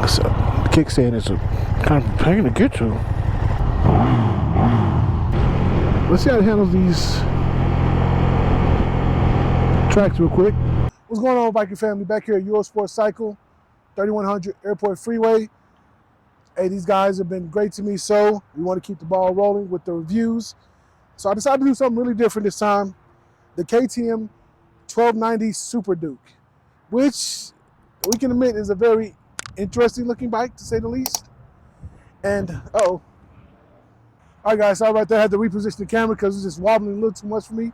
So the kickstand is a kind of pain to get to. Let's see how it handles these tracks real quick. What's going on, biking family? Back here at Eurosport Cycle, 3100 Airport Freeway. Hey, these guys have been great to me, so we want to keep the ball rolling with the reviews. So I decided to do something really different this time. The KTM 1290 SuperDuke, which we can admit is a very interesting looking bike, to say the least. And, all right guys, sorry about that. I had to reposition the camera because it's just wobbling a little too much for me.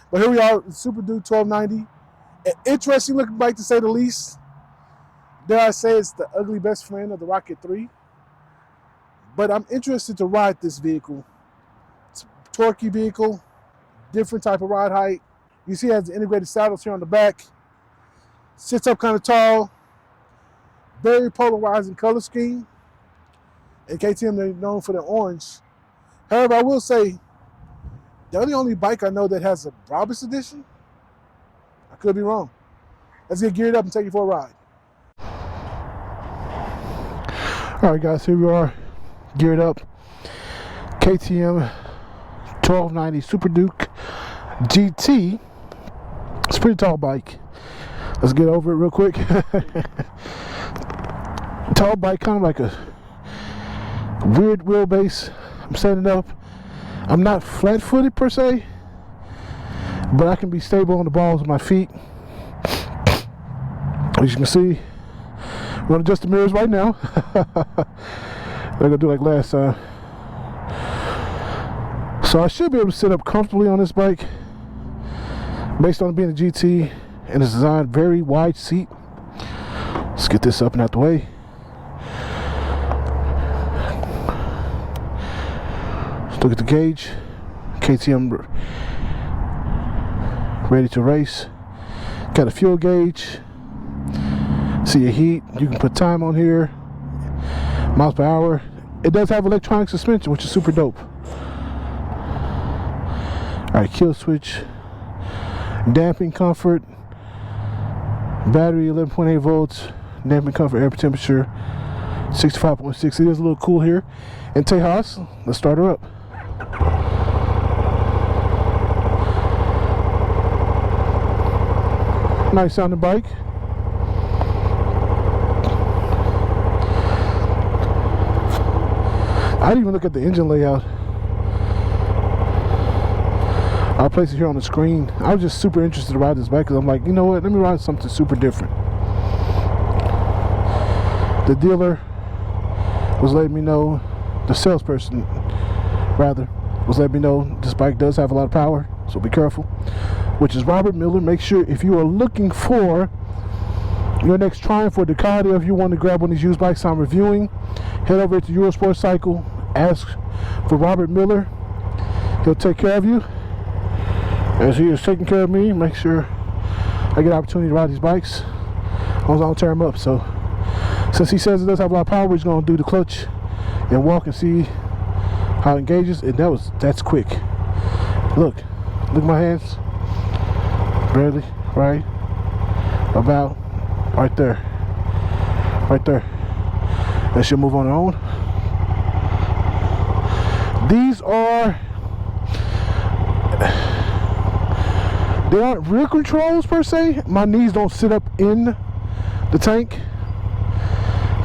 But here we are, SuperDuke 1290. An interesting looking bike, to say the least. Dare I say it's the ugly best friend of the Rocket 3. But I'm interested to ride this vehicle. It's a torquey vehicle, different type of ride height. You see it has the integrated saddles here on the back. Sits up kind of tall. Very polarizing color scheme. And KTM, they're known for their orange. However, I will say, they're the only bike I know that has a Brabus edition. I could be wrong. Let's get geared up and take you for a ride. All right, guys, here we are, geared up. KTM 1290 SuperDuke GT. It's a pretty tall bike. Let's get over it real quick. Tall bike, kind of like a weird wheelbase. I'm setting up. I'm not flat-footed per se, but I can be stable on the balls of my feet. As you can see, I'm gonna adjust the mirrors right now. I'm gonna do like last time. So I should be able to sit up comfortably on this bike, based on it being a GT and it's designed very wide seat. Let's get this up and out the way. Let's look at the gauge. KTM ready to race. Got a fuel gauge. See your heat. You can put time on here. Miles per hour. It does have electronic suspension, which is super dope. Alright, kill switch. Damping comfort. Battery 11.8 volts. Damping comfort, air temperature 65.6. It is a little cool here in Tejas. Let's start her up. Nice sounding bike. I didn't even look at the engine layout. I'll place it here on the screen. I was just super interested to ride this bike because I'm like, you know what, let me ride something super different. The dealer was letting me know, the salesperson rather, was letting me know this bike does have a lot of power, so be careful. Which is Robert Miller. Make sure if you are looking for your next Triumph or Ducati, or if you want to grab one of these used bikes I'm reviewing, head over to Eurosport Cycle, ask for Robert Miller. He'll take care of you as he is taking care of me. Make sure I get an opportunity to ride these bikes as long as I don't tear them up. So since he says it does have a lot of power, we're just going to do the clutch and walk and see how it engages. And that's quick. Look at my hands. Barely, right about right there, right there. That should move on their own. These are, they aren't rear controls per se. My knees don't sit up in the tank,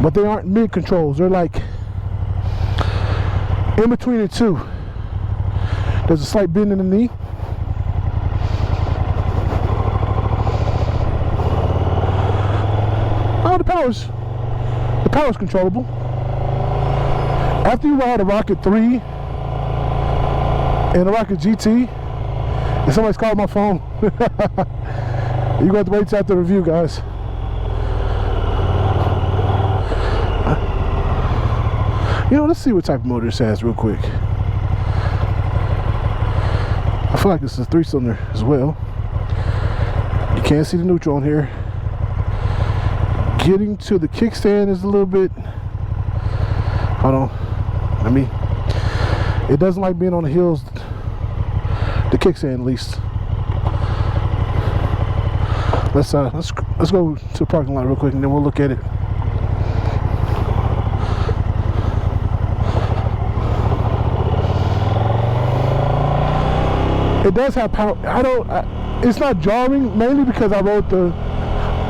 but they aren't mid controls. They're like in between the two. There's a slight bend in the knee. Oh, the power's controllable. After you ride a Rocket 3 and a Rocket GT, and somebody's calling my phone, you're going to have to wait till after the review, guys. You know, let's see what type of motor this has real quick. I feel like this is a 3-cylinder as well. You can't see the neutral on here. Getting to the kickstand is a little bit, hold on, it doesn't like being on the hills, the kickstand at least. Let's go to the parking lot real quick and then we'll look at it. It does have power. It's not jarring, mainly because I rode the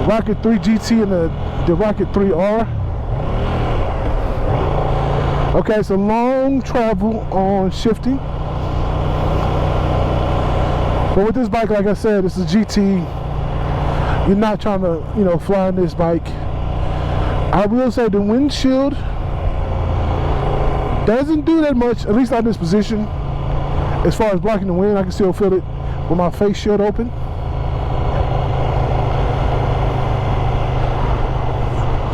Rocket 3 GT and the Rocket 3R. Okay, it's a long travel on shifting. But with this bike, like I said, it's a GT. You're not trying to, fly on this bike. I will say the windshield doesn't do that much, at least not in this position. As far as blocking the wind, I can still feel it with my face shield open.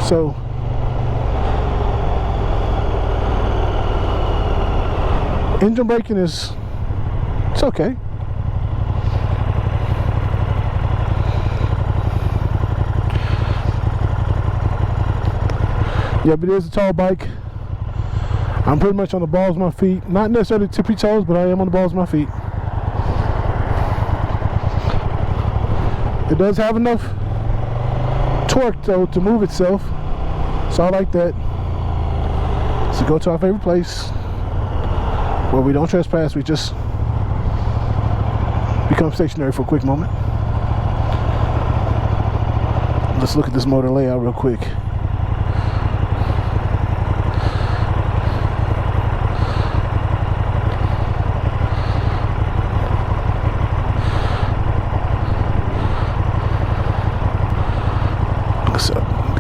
So, engine braking it's okay. Yeah, but it is a tall bike. I'm pretty much on the balls of my feet. Not necessarily tippy toes, but I am on the balls of my feet. It does have enough torque, though, to move itself. So I like that. So go to our favorite place where we don't trespass. We just become stationary for a quick moment. Let's look at this motor layout real quick.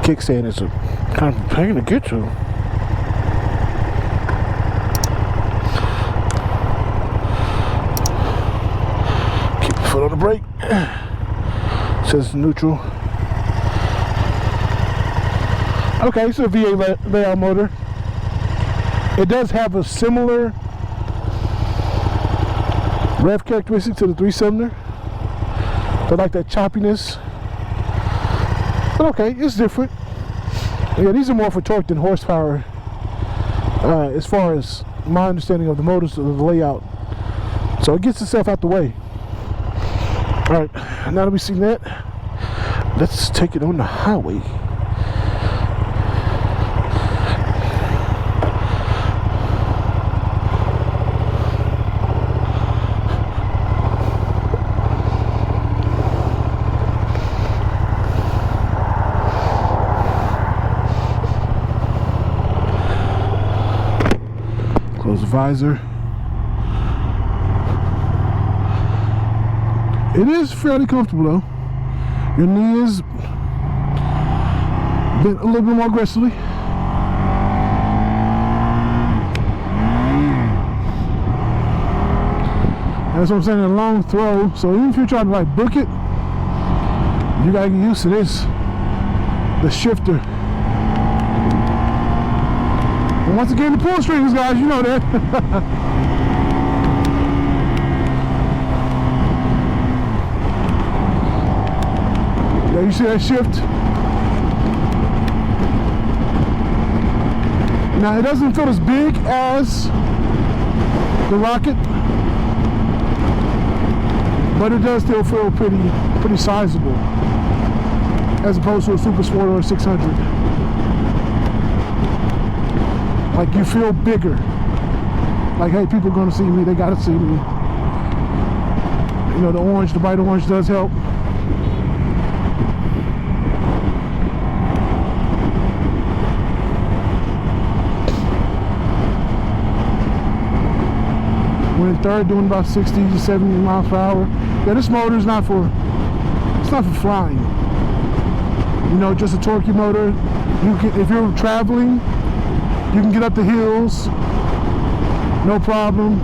Kickstand is a kind of pain to get to. Keep the foot on the brake. Says neutral. Okay, it's a V8 layout motor. It does have a similar rev characteristic to the 3-cylinder. But like that choppiness. But okay, it's different. Yeah, these are more for torque than horsepower, as far as my understanding of the motors, of the layout. So it gets itself out the way. Alright, now that we've seen that, let's take it on the highway. Close the visor. It is fairly comfortable though. Your knee is bent a little bit more aggressively. That's what I'm saying, a long throw. So even if you're trying to like book it, you gotta get used to this. The shifter. And once again, the pull strings, guys, you know that. Yeah, you see that shift? Now, it doesn't feel as big as the Rocket, but it does still feel pretty sizable as opposed to a Super Sport or a 600. Like, you feel bigger. Like, hey, people are gonna see me, they gotta see me. You know, the orange, the bright orange does help. We're in third, doing about 60 to 70 miles per hour. Yeah, this motor is not for flying. You know, just a torquey motor. You can, if you're traveling, you can get up the hills, no problem.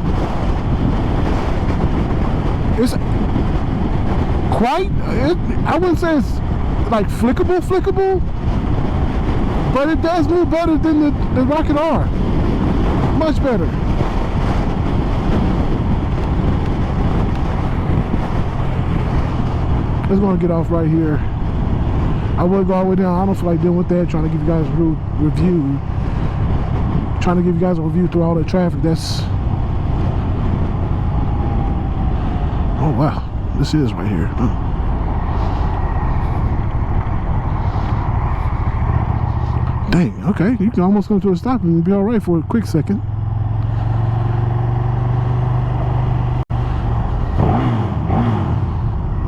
It's quite, I wouldn't say it's like flickable, but it does move better than the Rocket R. Much better. Let's go and get off right here. I would go all the way down. I don't feel like dealing with that, trying to give you guys a review. Trying to give you guys a review through all the traffic. That's, oh wow, this is right here. Oh. Dang, okay, you can almost come to a stop and be all right for a quick second.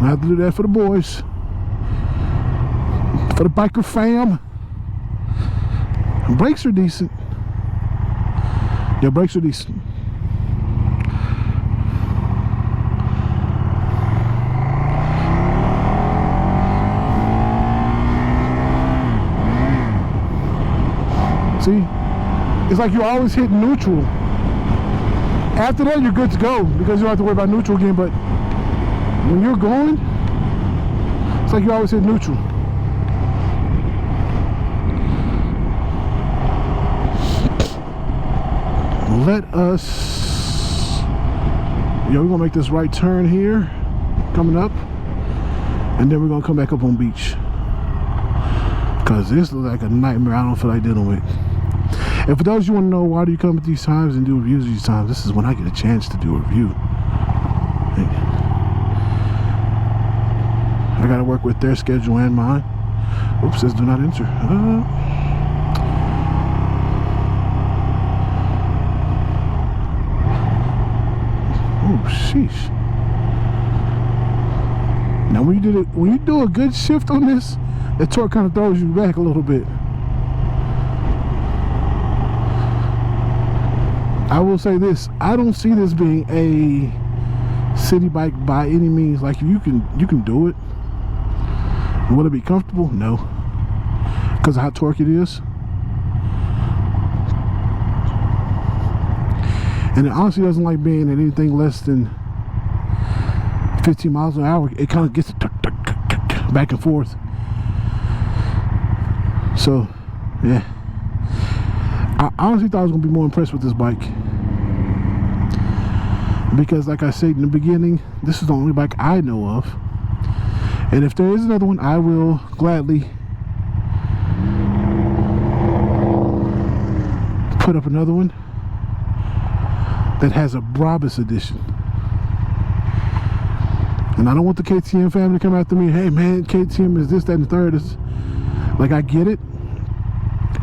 I have to do that for the boys, for the biker fam. Brakes are decent. Yeah, brakes are decent. See, it's like you always hit neutral. After that, you're good to go because you don't have to worry about neutral again. But when you're going, it's like you always hit neutral. Let us, we're gonna make this right turn here, coming up, and then we're gonna come back up on beach. Cause this looks like a nightmare I don't feel like dealing with. And for those you want to know, why do you come at these times and do reviews these times? This is when I get a chance to do a review. Hey. I gotta work with their schedule and mine. Oops, says do not enter. Oh, sheesh. Now when you do a good shift on this, the torque kind of throws you back a little bit. I will say this, I don't see this being a city bike by any means. Like you can do it. Will it be comfortable? No. Because of how torque it is. And it honestly doesn't like being at anything less than 15 miles an hour. It kind of gets back and forth. So, yeah. I honestly thought I was going to be more impressed with this bike. Because like I said in the beginning, this is the only bike I know of. And if there is another one, I will gladly put up another one that has a Brabus edition. And I don't want the KTM family to come after me. Hey man, KTM is this, that, and the third. It's, like, I get it.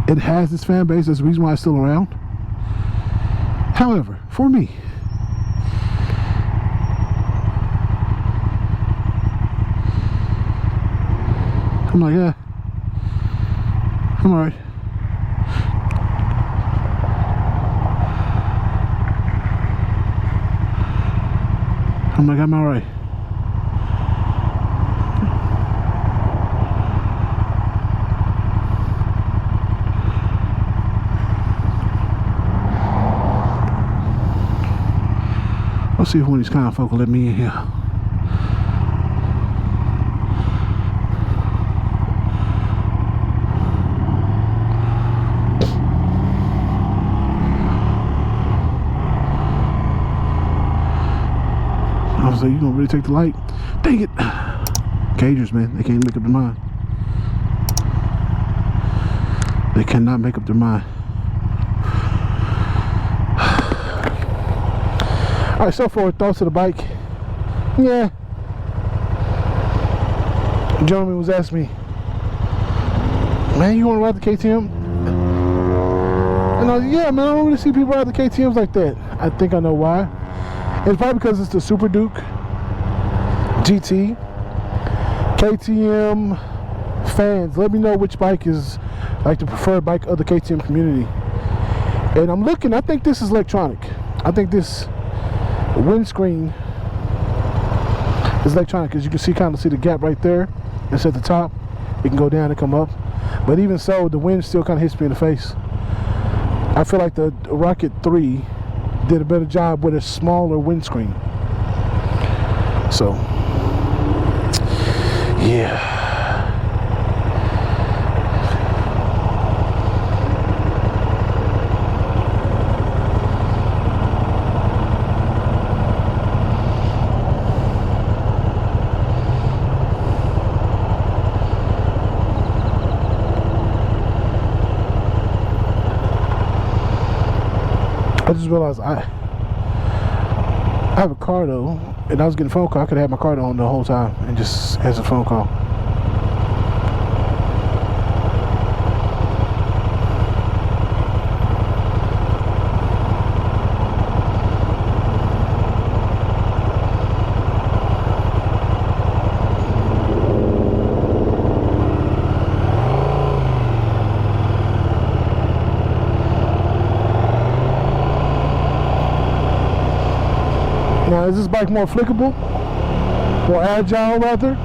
It has this fan base. That's the reason why it's still around. However, for me, I'm like, yeah, I'm alright. I'm like, I'm alright. Let's see if one of these kind of folk will let me in here. I was like, you gonna really take the light? Dang it! Cagers, man, they can't make up their mind. They cannot make up their mind. Alright, so far thoughts of the bike. Yeah. The gentleman was asking me, man, you want to ride the KTM? And I was like, yeah, man, I don't really see people ride the KTMs like that. I think I know why. It's probably because it's the SuperDuke GT. KTM fans, let me know which bike is like the preferred bike of the KTM community. And I'm looking, I think this is electronic. I think this windscreen is electronic, because you can see, kind of see the gap right there. It's at the top. It can go down and come up, but even so, the wind still kind of hits me in the face. I feel like the Rocket 3 did a better job with a smaller windscreen. So yeah. I just realized I have a car though, and I was getting a phone call. I could have had my car on the whole time and just answer a phone call. Now, is this bike more flickable, more agile rather,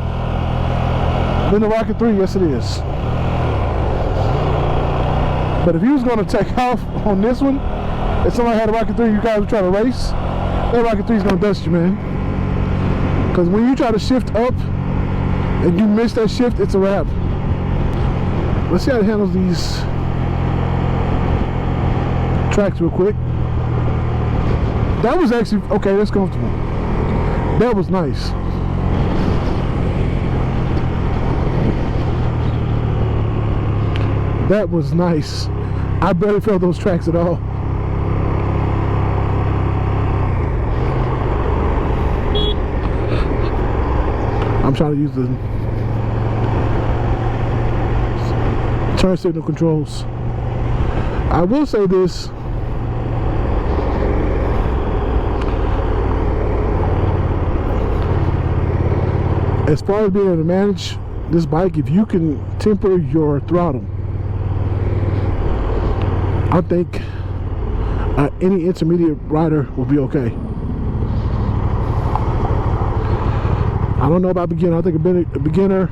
than the Rocket 3? Yes, it is. But if you was going to take off on this one, if somebody had a Rocket 3, you guys were trying to race, that Rocket 3 is going to dust you, man. Because when you try to shift up and you miss that shift, it's a wrap. Let's see how it handles these tracks real quick. That was actually, okay, that's comfortable. That was nice. That was nice. I barely felt those tracks at all. I'm trying to use the turn signal controls. I will say this. As far as being able to manage this bike, if you can temper your throttle, I think any intermediate rider will be okay. I don't know about beginner. I think a beginner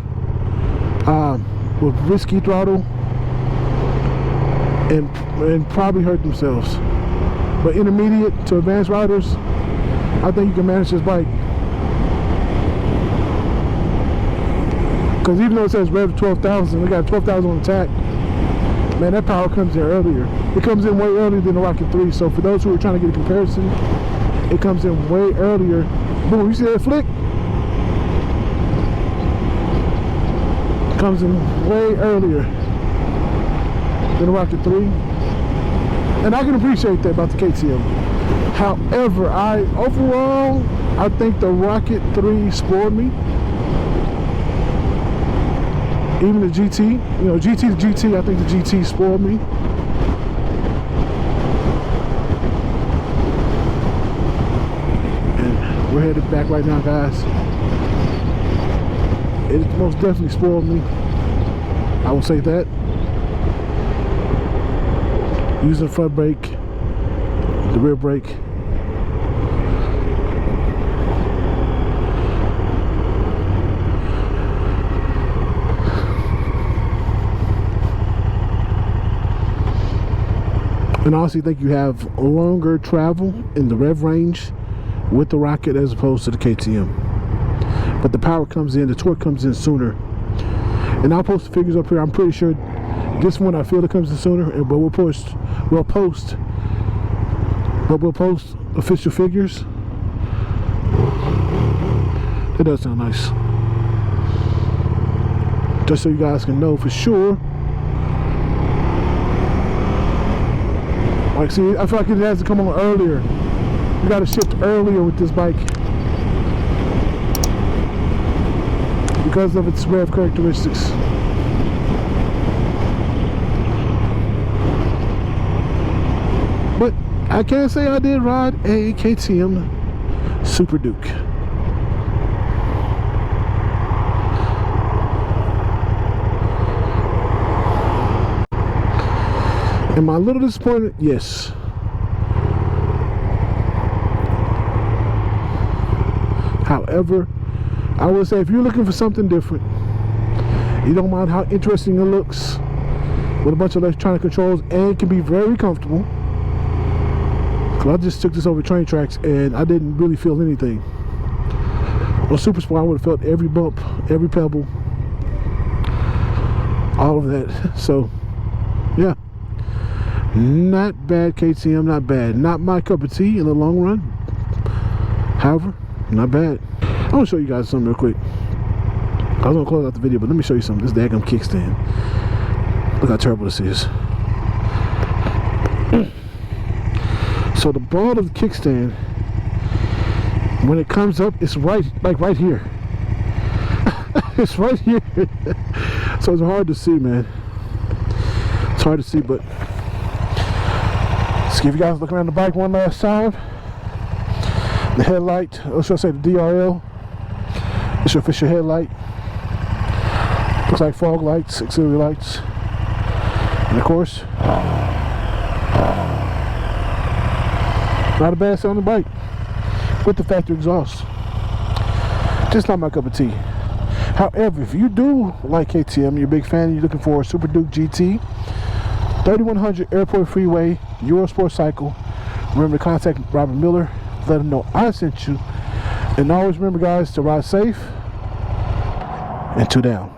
with risky throttle and probably hurt themselves. But intermediate to advanced riders, I think you can manage this bike. Because even though it says rev 12,000, we got 12,000 on the tach. Man, that power comes in earlier. It comes in way earlier than the Rocket 3. So for those who are trying to get a comparison, it comes in way earlier. Boom, you see that flick? It comes in way earlier than the Rocket 3. And I can appreciate that about the KTM. However, overall, I think the Rocket 3 spoiled me. Even the GT, you know, GT to GT, I think the GT spoiled me. And we're headed back right now, guys. It most definitely spoiled me. I will say that. Using the front brake, the rear brake. And I honestly think you have longer travel in the rev range with the Rocket as opposed to the KTM. But the power comes in, the torque comes in sooner. And I'll post the figures up here. I'm pretty sure this one I feel it comes in sooner, but we'll post official figures. That does sound nice. Just so you guys can know for sure. Like, see, I feel like it has to come on earlier. You got to shift earlier with this bike because of its rev characteristics. But I can't say I did ride a KTM SuperDuke. Am I a little disappointed? Yes. However, I would say if you're looking for something different, you don't mind how interesting it looks with a bunch of electronic controls, and it can be very comfortable. Cause I just took this over train tracks and I didn't really feel anything. On Super Sport, I would have felt every bump, every pebble, all of that. So, yeah. Not bad, KTM, not bad. Not my cup of tea in the long run. However, not bad. I want to show you guys something real quick. I was going to close out the video, but let me show you something. This daggum kickstand. Look how terrible this is. So the ball of the kickstand, when it comes up, it's right, like right here. It's right here. So it's hard to see, man. It's hard to see, but let's give you guys a look around the bike one last time. The headlight, or should I say the DRL. It's your official headlight. Looks like fog lights, auxiliary lights. And of course, not a bad sounding bike. with the factory exhaust. Just not my cup of tea. However, if you do like KTM, you're a big fan, you're looking for a SuperDuke GT, 3100 Airport Freeway, Eurosport Cycle. Remember to contact Robert Miller, let him know I sent you. And always remember, guys, to ride safe and 2 down.